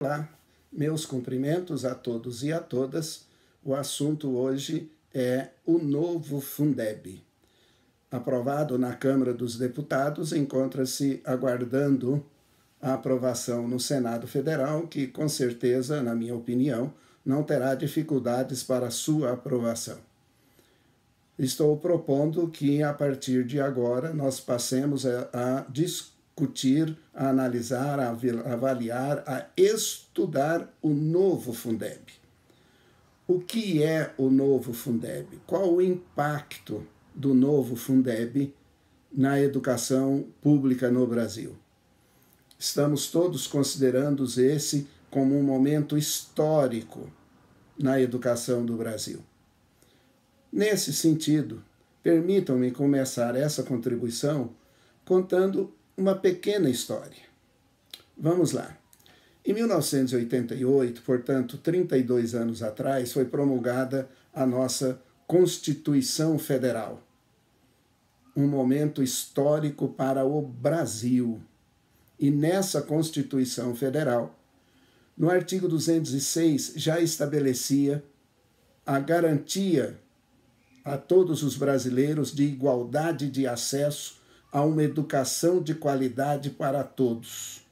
Olá, meus cumprimentos a todos e a todas. O assunto hoje é o novo Fundeb. Aprovado na Câmara dos Deputados, encontra-se aguardando a aprovação no Senado Federal, que com certeza, na minha opinião, não terá dificuldades para sua aprovação. Estou propondo que, a partir de agora, nós passemos a discutir, a analisar, a avaliar, a estudar o novo Fundeb. O que é o novo Fundeb? Qual o impacto do novo Fundeb na educação pública no Brasil? Estamos todos considerando esse como um momento histórico na educação do Brasil. Nesse sentido, permitam-me começar essa contribuição contando uma pequena história. Vamos lá. Em 1988, portanto, 32 anos atrás, foi promulgada a nossa Constituição Federal. Um momento histórico para o Brasil. E nessa Constituição Federal, no artigo 206, já estabelecia a garantia a todos os brasileiros de igualdade de acesso a uma educação de qualidade para todos.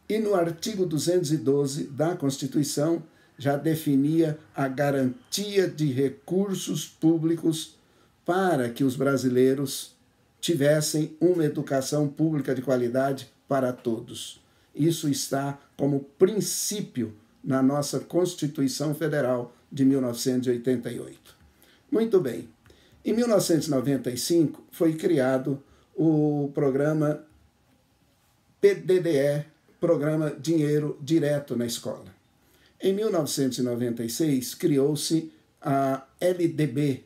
E no artigo 212 da Constituição já definia a garantia de recursos públicos para que os brasileiros tivessem uma educação pública de qualidade para todos. Isso está como princípio na nossa Constituição Federal de 1988. Muito bem. Em 1995 foi criado o programa PDDE, Programa Dinheiro Direto na Escola. Em 1996 criou-se a LDB,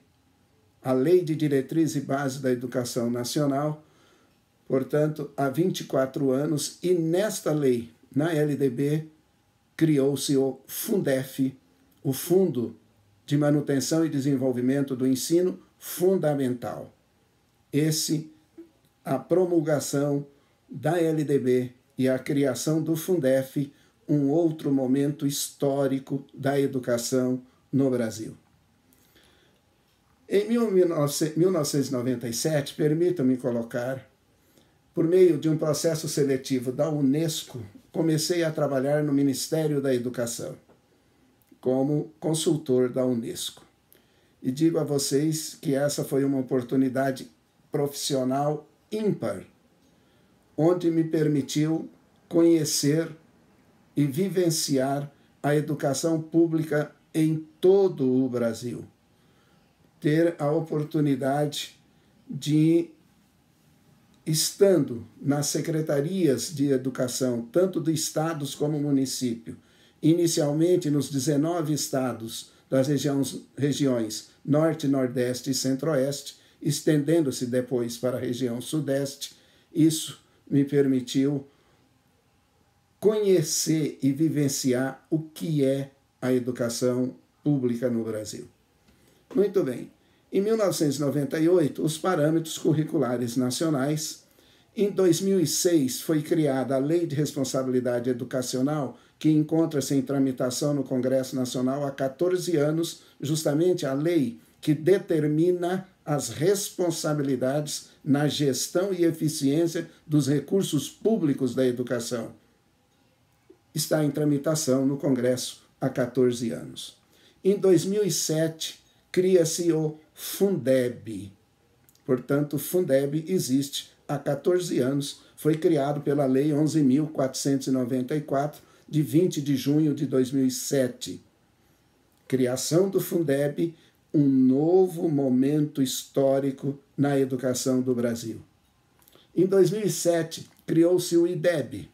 a Lei de Diretriz e Base da Educação Nacional, portanto, há 24 anos, e nesta lei, na LDB, criou-se o Fundef, o Fundo de Manutenção e Desenvolvimento do Ensino Fundamental. A promulgação da LDB e a criação do Fundef, um outro momento histórico da educação no Brasil. Em 1997, permitam-me colocar, por meio de um processo seletivo da Unesco, comecei a trabalhar no Ministério da Educação, como consultor da Unesco. E digo a vocês que essa foi uma oportunidade profissional ímpar, onde me permitiu conhecer e vivenciar a educação pública em todo o Brasil. Ter a oportunidade de, estando nas secretarias de educação, tanto de estados como município, inicialmente nos 19 estados das regiões Norte, Nordeste e Centro-Oeste, estendendo-se depois para a região Sudeste, isso me permitiu conhecer e vivenciar o que é a educação pública no Brasil. Muito bem. Em 1998, os parâmetros curriculares nacionais. Em 2006, foi criada a Lei de Responsabilidade Educacional, que encontra-se em tramitação no Congresso Nacional há 14 anos, justamente a lei que determina as responsabilidades na gestão e eficiência dos recursos públicos da educação. Está em tramitação no Congresso há 14 anos. Em 2007, cria-se o Fundeb. Portanto, o Fundeb existe há 14 anos, foi criado pela Lei 11.494, de 20 de junho de 2007. Criação do Fundeb, um novo momento histórico na educação do Brasil. Em 2007, criou-se o IDEB,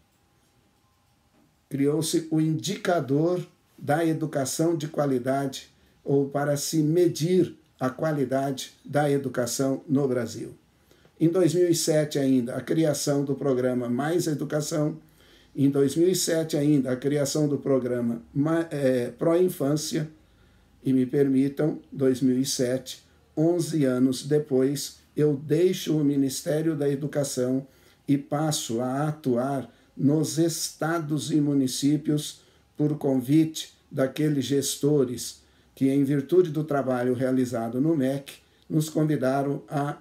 criou-se o Indicador da Educação de Qualidade, ou para se medir a qualidade da educação no Brasil. Em 2007 ainda, a criação do programa Mais Educação. Em 2007 ainda, a criação do programa Pró-Infância. E me permitam, 2007, 11 anos depois, eu deixo o Ministério da Educação e passo a atuar nos estados e municípios por convite daqueles gestores que, em virtude do trabalho realizado no MEC, nos convidaram a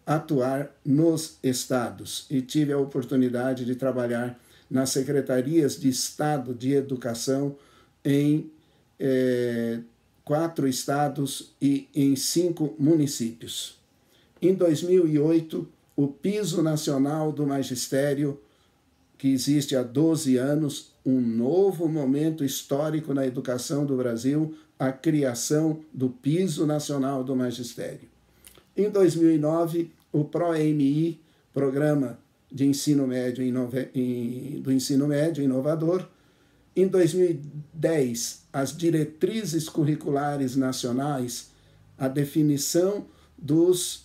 atuar nos estados. E tive a oportunidade de trabalhar nas secretarias de Estado de Educação em 4 estados e em 5 municípios. Em 2008, o Piso Nacional do Magistério, que existe há 12 anos, um novo momento histórico na educação do Brasil, a criação do Piso Nacional do Magistério. Em 2009, o ProEMI, Programa de Ensino Médio do Ensino Médio Inovador. Em 2010, as diretrizes curriculares nacionais, a definição dos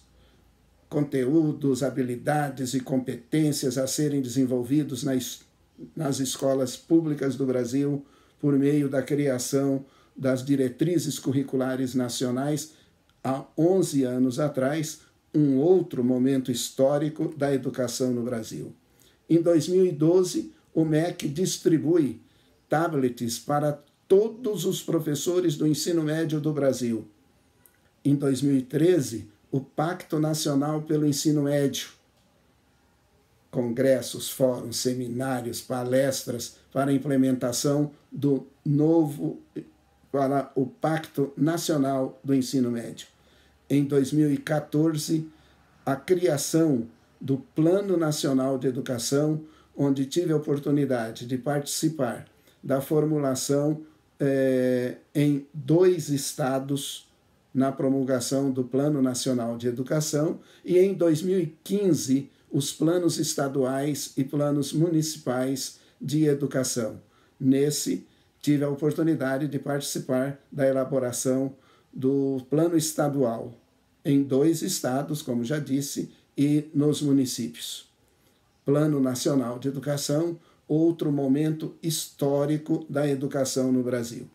conteúdos, habilidades e competências a serem desenvolvidos nas escolas públicas do Brasil por meio da criação das diretrizes curriculares nacionais há 11 anos atrás, um outro momento histórico da educação no Brasil. Em 2012, o MEC distribui tablets para todos os professores do ensino médio do Brasil. Em 2013, o Pacto Nacional pelo Ensino Médio, congressos, fóruns, seminários, palestras para a implementação do novo, para o Pacto Nacional do Ensino Médio. Em 2014, a criação do Plano Nacional de Educação, onde tive a oportunidade de participar da formulação em 2 estados na promulgação do Plano Nacional de Educação, e em 2015 os planos estaduais e planos municipais de educação. Nesse, tive a oportunidade de participar da elaboração do plano estadual em 2 estados, como já disse, e nos municípios. Plano Nacional de Educação, outro momento histórico da educação no Brasil.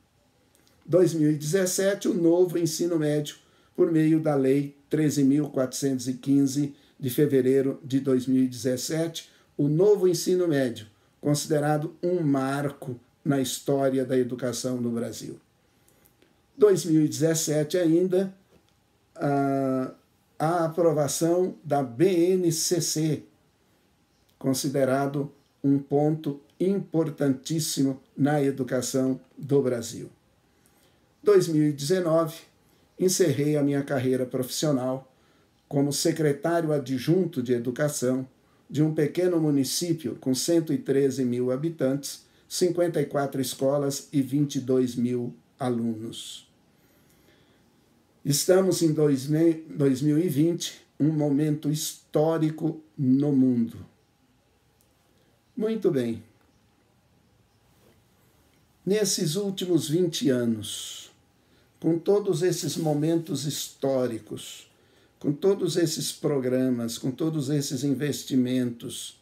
2017, o novo ensino médio, por meio da Lei 13.415, de fevereiro de 2017, o novo ensino médio, considerado um marco na história da educação no Brasil. 2017 ainda, a aprovação da BNCC, considerado um ponto importantíssimo na educação do Brasil. 2019, encerrei a minha carreira profissional como secretário adjunto de educação de um pequeno município com 113 mil habitantes, 54 escolas e 22 mil alunos. Estamos em 2020, um momento histórico no mundo. Muito bem. Nesses últimos 20 anos, com todos esses momentos históricos, com todos esses programas, com todos esses investimentos,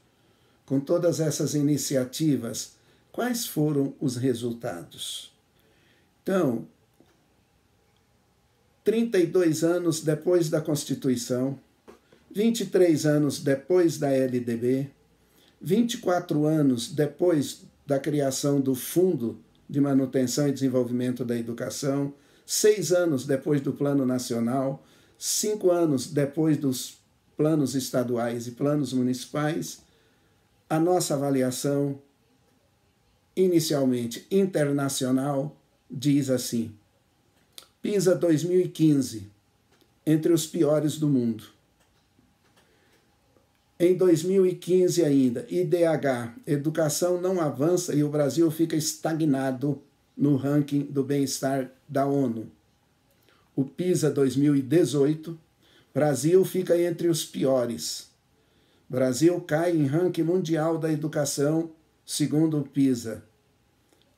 com todas essas iniciativas, quais foram os resultados? Então, 32 anos depois da Constituição, 23 anos depois da LDB, 24 anos depois da criação do Fundo de Manutenção e Desenvolvimento da Educação, 6 anos depois do Plano Nacional, 5 anos depois dos planos estaduais e planos municipais, a nossa avaliação, inicialmente internacional, diz assim: PISA 2015, entre os piores do mundo. Em 2015 ainda, IDH, educação não avança e o Brasil fica estagnado no ranking do bem-estar da ONU. O PISA 2018, Brasil fica entre os piores. Brasil cai em ranking mundial da educação, segundo o PISA.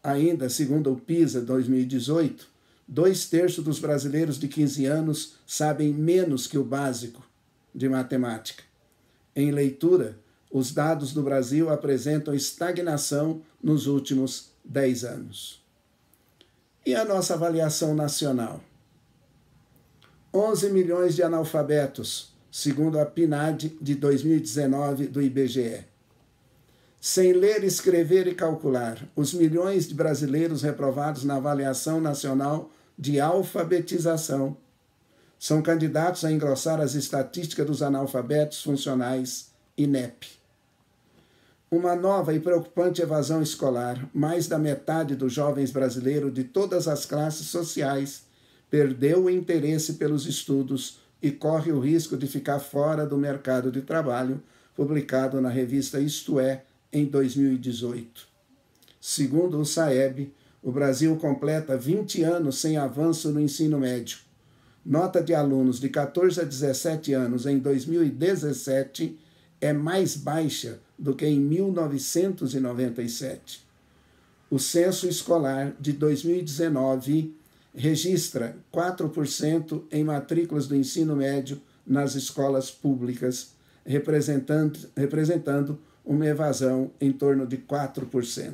Ainda, segundo o PISA 2018, 2/3 dos brasileiros de 15 anos sabem menos que o básico de matemática. Em leitura, os dados do Brasil apresentam estagnação nos últimos 10 anos. E a nossa avaliação nacional? 11 milhões de analfabetos, segundo a PNAD de 2019 do IBGE. Sem ler, escrever e calcular, os milhões de brasileiros reprovados na Avaliação Nacional de Alfabetização são candidatos a engrossar as estatísticas dos analfabetos funcionais, INEP. Uma nova e preocupante evasão escolar. Mais da metade dos jovens brasileiros de todas as classes sociais perdeu o interesse pelos estudos e corre o risco de ficar fora do mercado de trabalho, publicado na revista Isto É, em 2018. Segundo o SAEB, o Brasil completa 20 anos sem avanço no ensino médio. Nota de alunos de 14 a 17 anos em 2017 é mais baixa do que em 1997. O censo escolar de 2019 registra 4% em matrículas do ensino médio nas escolas públicas, representando uma evasão em torno de 4%.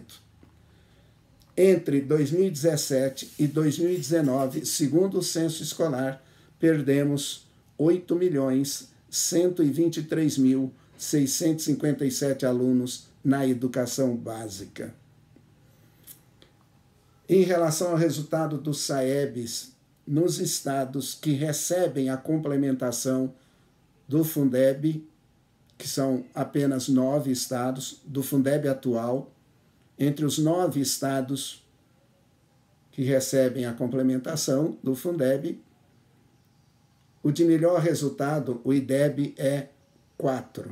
Entre 2017 e 2019, segundo o censo escolar, perdemos 8.123.657 alunos na educação básica. Em relação ao resultado dos SAEBs, nos estados que recebem a complementação do Fundeb, que são apenas 9 estados, do Fundeb atual, entre os 9 estados que recebem a complementação do Fundeb, o de melhor resultado, o IDEB, é 4.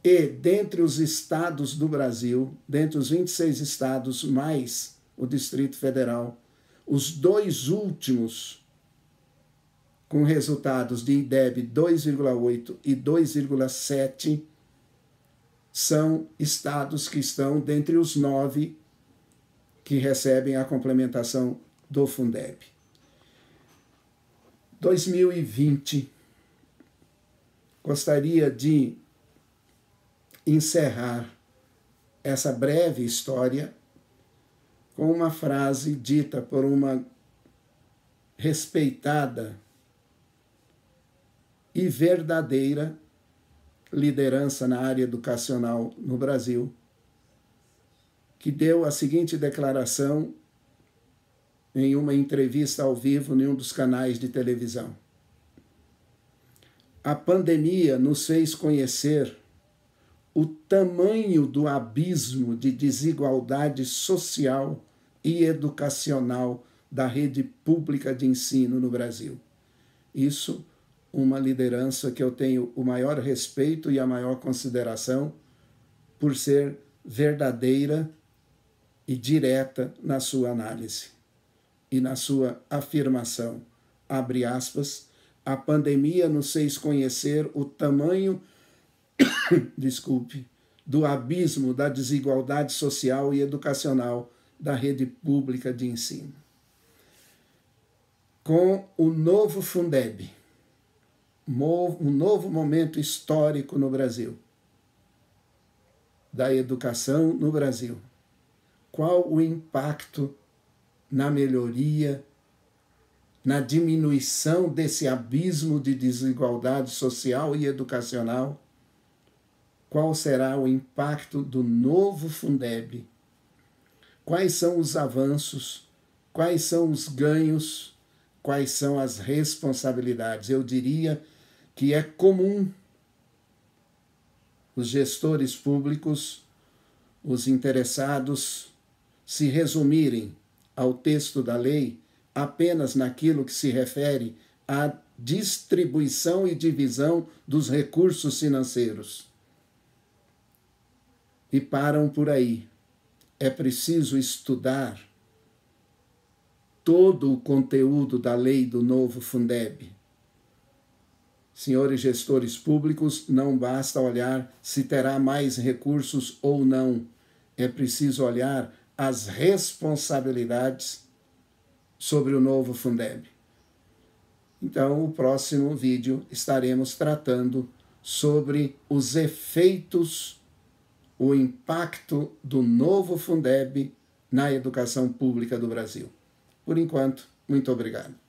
E, dentre os estados do Brasil, dentre os 26 estados mais o Distrito Federal, os 2 últimos com resultados de IDEB 2,8 e 2,7 são estados que estão dentre os 9 que recebem a complementação do Fundeb. 2020, gostaria de encerrar essa breve história com uma frase dita por uma respeitada e verdadeira liderança na área educacional no Brasil, que deu a seguinte declaração em uma entrevista ao vivo em um dos canais de televisão. A pandemia nos fez conhecer o tamanho do abismo de desigualdade social e educacional da rede pública de ensino no Brasil. Isso, uma liderança que eu tenho o maior respeito e a maior consideração por ser verdadeira e direta na sua análise e na sua afirmação. Abre aspas, a pandemia nos fez conhecer o tamanho do abismo da desigualdade social e educacional da rede pública de ensino. Com o novo Fundeb, um novo momento histórico no Brasil, da educação no Brasil, qual o impacto na melhoria, na diminuição desse abismo de desigualdade social e educacional? Qual será o impacto do novo Fundeb? Quais são os avanços? Quais são os ganhos? Quais são as responsabilidades? Eu diria que é comum os gestores públicos, os interessados, se resumirem ao texto da lei apenas naquilo que se refere à distribuição e divisão dos recursos financeiros. E param por aí. É preciso estudar todo o conteúdo da lei do novo Fundeb. Senhores gestores públicos, não basta olhar se terá mais recursos ou não. É preciso olhar as responsabilidades sobre o novo Fundeb. Então, o próximo vídeo estaremos tratando sobre os efeitos, o impacto do novo Fundeb na educação pública do Brasil. Por enquanto, muito obrigado.